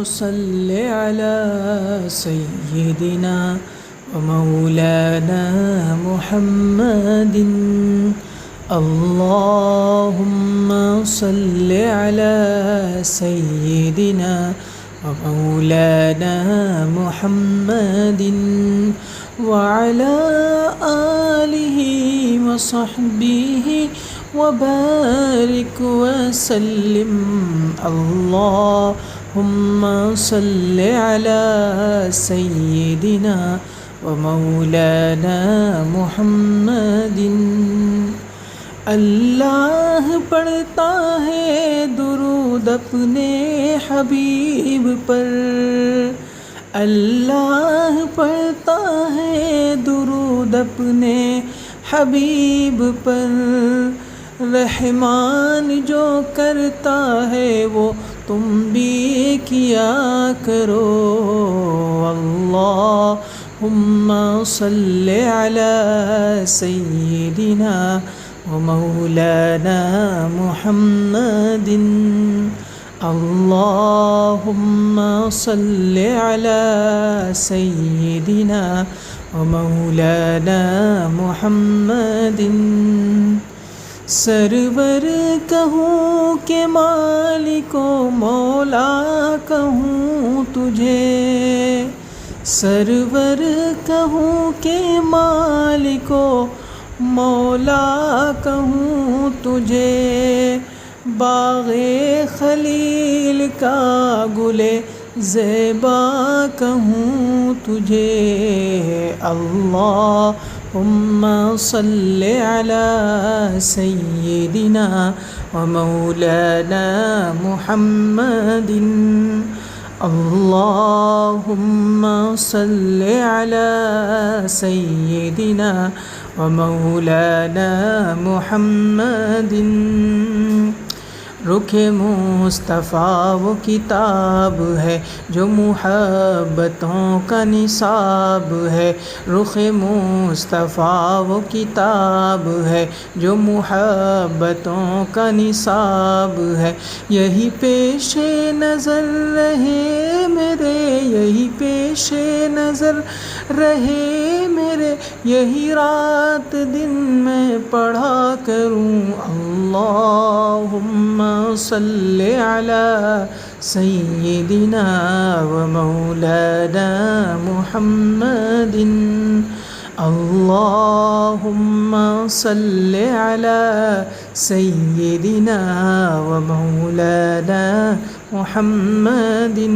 सल्लि अला सय्यिदिना व मौलाना मुहम्मदिन। अल्लाहुम्मा सल्लि अला सय्यिदिना व मौलाना मुहम्मदिन व अला आलिहि व सहबिहि व बारिक व सल्लिम। अल्लाहुम्मा सल्लि अला सय्यिदिना व मौलाना मुहम्मदिन। अल्लाह पढ़ता है दुरूद अपने हबीब पर। अल्लाह पढ़ता है दुरूद अपने हबीब पर। रहमान जो करता है वो तुम भी किया करो। अल्लाहुम्मा सल्लि अला सय्यिदिना व मौलाना मुहम्मदिन। अल्लाहुम्मा सल्लि अला सय्यिदिना व मौलाना मुहम्मदिन। सरवर कहूँ के मालिको मौला कहूँ तुझे। सरवर कहूँ के मालिको मौला कहूँ तुझे। बाग़े खलील का गुले ज़ेबा कहूँ तुझे। अल्लाहुम्मा सल्लि अला सय्यिदिना व मौलाना मुहम्मदिन। अल्लाहुम्मा सल्लि अला सय्यिदिना व मौलाना मुहम्मदिन। रुखे मुस्तफ़ा वो किताब है जो मुहब्बतों का निसाब है। रुखे मुस्तफ़ा वो किताब है जो मुहब्बतों का निसाब है। यही पेशे नज़र रहे मेरे, यही पेशे नज़र रहे मेरे। यही रात दिन मैं पढ़ा करूँ। अल्लाहुम्मा सल्लि अला सय्यिदिना व मौलाना मुहम्मदिन। अल्लाहुम्मा सल्लि अला सय्यिदिना व मौलाना मुहम्मदिन।